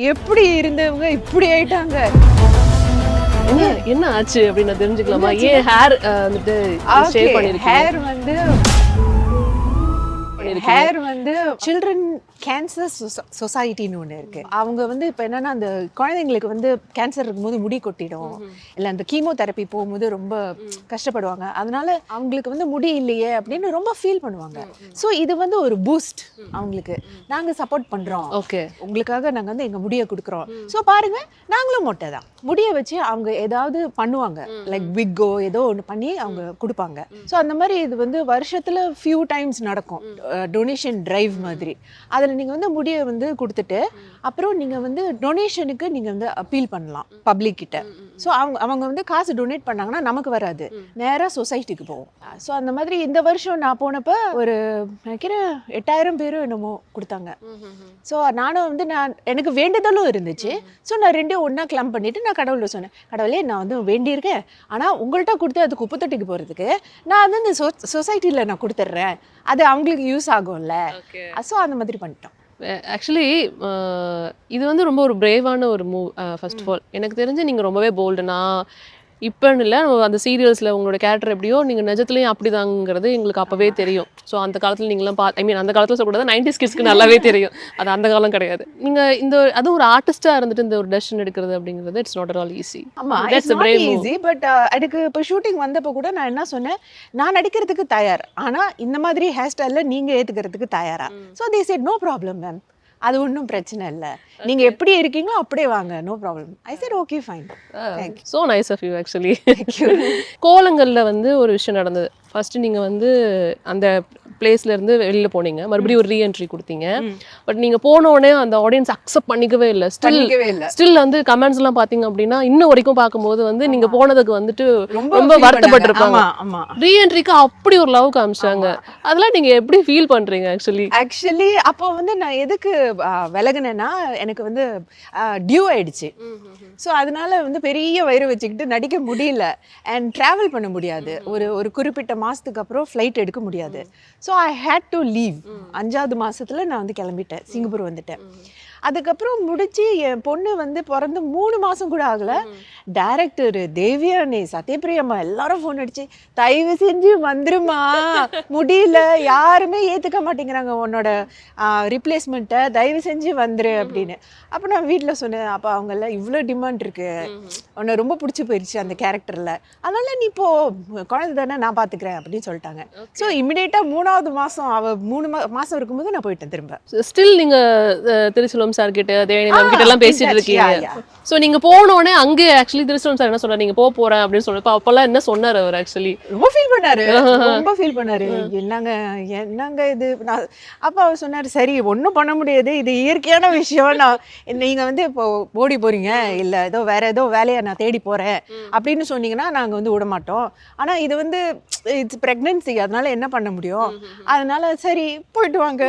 எப்படி இருந்தவங்க இப்படி ஆயிட்டாங்க. என்ன என்ன ஆச்சு அப்படின்னு நான் தெரிஞ்சுக்கலாமா? ஏன் ஹேர் வந்துட்டு ஷேவ் பண்ணிருக்கீங்க? ஹேர் வந்து சில்ட்ரன் கேன்சர் சொசைட்டின்னு ஒன்று இருக்கு. அவங்க வந்து இப்போ என்னன்னா அந்த குழந்தைங்களுக்கு வந்து கேன்சர் இருக்கும்போது முடி கொட்டிடும், இல்லை அந்த கீமோதெரப்பி போகும்போது ரொம்ப கஷ்டப்படுவாங்க. அதனால அவங்களுக்கு வந்து முடி இல்லையே அப்படின்னு ரொம்ப ஃபீல் பண்ணுவாங்க. ஸோ இது வந்து ஒரு பூஸ்ட் அவங்களுக்கு. நாங்கள் சப்போர்ட் பண்ணுறோம், ஓகே, உங்களுக்காக நாங்கள் வந்து எங்கள் முடியை கொடுக்குறோம். ஸோ பாருங்க, நாங்களும் மொட்டை தான். முடியை வச்சு அவங்க ஏதாவது பண்ணுவாங்க, லைக் விக்கோ ஏதோ ஒன்று பண்ணி அவங்க கொடுப்பாங்க. ஸோ அந்த மாதிரி இது வந்து வருஷத்தில் ஃபியூ டைம்ஸ் நடக்கும், டொனேஷன் டிரைவ் மாதிரி. அதில் நீங்கள் வந்து முடியை வந்து கொடுத்துட்டு அப்புறம் நீங்கள் வந்து டொனேஷனுக்கு நீங்கள் வந்து அப்பீல் பண்ணலாம் பப்ளிக் கிட்ட. ஸோ அவங்க வந்து காசு டொனேட் பண்ணாங்கன்னா நமக்கு வராது, நேராக சொசைட்டிக்கு போகும். ஸோ அந்த மாதிரி இந்த வருஷம் நான் போனப்போ ஒரு நினைக்கிறேன் 8000 பேரும் என்னமோ கொடுத்தாங்க. ஸோ நானும் வந்து எனக்கு வேண்டுதலும் இருந்துச்சு. ஸோ நான் ரெண்டும் ஒன்றா கிளம்ப் பண்ணிவிட்டு நான் கடவுளை சொன்னேன், கடவுளே நான் வந்து வேண்டியிருக்கேன், ஆனால் உங்கள்கிட்ட கொடுத்து அது குப்பை தொட்டிக்கு போகிறதுக்கு நான் வந்து இந்த சொசைட்டியில் நான் கொடுத்துட்றேன், அது அவங்களுக்கு யூஸ் ஆகும்ல. ஸோ அந்த மாதிரி பண்ணிட்டோம். ஆக்சுவலி இது வந்து ரொம்ப ஒரு பிரேவான ஒரு மூவ். ஃபர்ஸ்ட் ஆஃப் ஆல் எனக்கு தெரிஞ்சு நீங்கள் ரொம்பவே போல்டு. நான் இப்போன்னு இல்லை, அந்த சீரியல்ஸில் உங்களோட கேரக்டர் எப்படியோ நீங்கள் நிஜத்துலேயும் அப்படிதாங்கிறது எங்களுக்கு அப்போவே தெரியும். ஸோ அந்த காலத்தில் நீங்களாம் அந்த காலத்தில் சொல்லக்கூடாது, 90s கிட்ஸ்க்கு நல்லாவே தெரியும், அது அந்த காலம் கிடையாது. நீங்கள் இந்த அதுவும் ஒரு ஆர்டிஸ்டாக இருந்துட்டு இந்த ஒரு டெசிஷன் எடுக்கிறது அப்படிங்கிறது it's not at all easy. ஆமாம், இட்ஸ் நாட் ஈஸி. பட் அதுக்கு இப்போ ஷூட்டிங் வந்தப்போ கூட நான் என்ன சொன்னேன், நான் நடிக்கிறதுக்கு தயார், ஆனால் இந்த மாதிரி ஹேர் ஸ்டைலில் நீங்கள் ஏற்றுக்கிறதுக்கு தயாரா? So they said no problem ma'am, அது ஒன்றும் பிரச்சனை இல்லை, நீங்க எப்படி இருக்கீங்களோ அப்படியே வாங்க, no problem. I said okay fine. So nice of you actually. கோலங்கல்ல வந்து ஒரு விஷயம் நடந்தது. ஃபர்ஸ்ட் நீங்க வந்து அந்த பிளேஸ்ல இருந்து வெளியில போனீங்க, மறுபடியும் ஒரு ரீஎன்ட்ரி கொடுத்தீங்க. பட் நீங்க போன உடனே அந்த ஆடியன்ஸ் அக்செப்ட் பண்ணிக்கவே இல்லை. ஸ்டில் வந்து கமெண்ட்ஸ் எல்லாம் பாத்தீங்க அப்படின்னா இன்னும் வரைக்கும் பார்க்கும்போது வந்து நீங்க போனதுக்கு வந்துட்டு ரொம்ப வருத்தப்பட்டிருப்பாங்க. ரீஎன்ட்ரிக்கு அப்படி ஒரு லவ் காமிச்சாங்க, அதெல்லாம் நீங்க எப்படி ஃபீல் பண்றீங்க? ஆக்சுவலி அப்போ வந்து நான் எதுக்கு விலகுனேன்னா, எனக்கு வந்து டியூ ஆயிடுச்சு. ஸோ அதனால வந்து பெரிய வயிறு வச்சுக்கிட்டு நடிக்க முடியல, அண்ட் ட்ராவல் பண்ண முடியாது. ஒரு குறிப்பிட்ட மாதத்துக்கு அப்புறம் ஃப்ளைட் எடுக்க முடியாது. So I had to leave. 5வது மாதத்தில் நான் வந்து கிளம்பிட்டேன், சிங்கப்பூர் வந்துட்டேன். அதுக்கப்புறம் முடிச்சு என் பொண்ணு வந்து பிறந்து 3 மாதம் கூட ஆகலை, டைரக்டர் தேவியானே, சத்யபிரியம்மா எல்லாரும் ஃபோன் அடிச்சு, தயவு செஞ்சு வந்துருமா, முடியல, யாருமே ஏற்றுக்க மாட்டேங்கிறாங்க உன்னோட ரிப்ளேஸ்மெண்ட்டை, தயவு செஞ்சு வந்துரு அப்படின்னு. அப்போ நான் வீட்டில் சொன்னேன், அப்போ அவங்கெல்லாம் இவ்வளோ டிமாண்ட் இருக்கு, உன்னை ரொம்ப பிடிச்சி போயிடுச்சு அந்த கேரக்டரில், அதனால நீ இப்போ குழந்தை தானே, நான் பார்த்துக்கிறேன் அப்படின்னு சொல்லிட்டாங்க. ஸோ இமிடியேட்டாக 3வது மாதம் அவள் 3 மாதம் இருக்கும்போது நான் போயிட்டேன் திரும்ப. ஸ்டில் நீங்கள் திருச்செல்வம் சார் கிட்ட, தேவயானி மேம் கிட்ட எல்லாம் பேசிட்டு இருக்கீங்க. ஸோ நீங்க போனோடனே அங்கே ஆக்சுவலி திருச்செல்வம் சார் என்ன சொன்னார், நீங்க போறேன் அப்படின்னு சொல்லிட்டு அப்பெல்லாம் என்ன சொன்னார் அவர்? ஆக்சுவலி ரொம்ப ஃபீல் பண்ணாரு, என்னங்க இது. நான் அப்போ அவர் சொன்னார், சரி ஒன்றும் பண்ண முடியாது, இது இயற்கையான விஷயம், நான் நீங்க வந்து இப்போ ஓடி போறீங்க, இல்லை ஏதோ வேற ஏதோ வேலையை நான் தேடி போறேன் அப்படின்னு சொன்னீங்கன்னா நாங்கள் வந்து விட மாட்டோம், ஆனால் இது வந்து இட்ஸ் பிரெக்னன்சி, அதனால என்ன பண்ண முடியும், அதனால சரி போயிட்டு வாங்க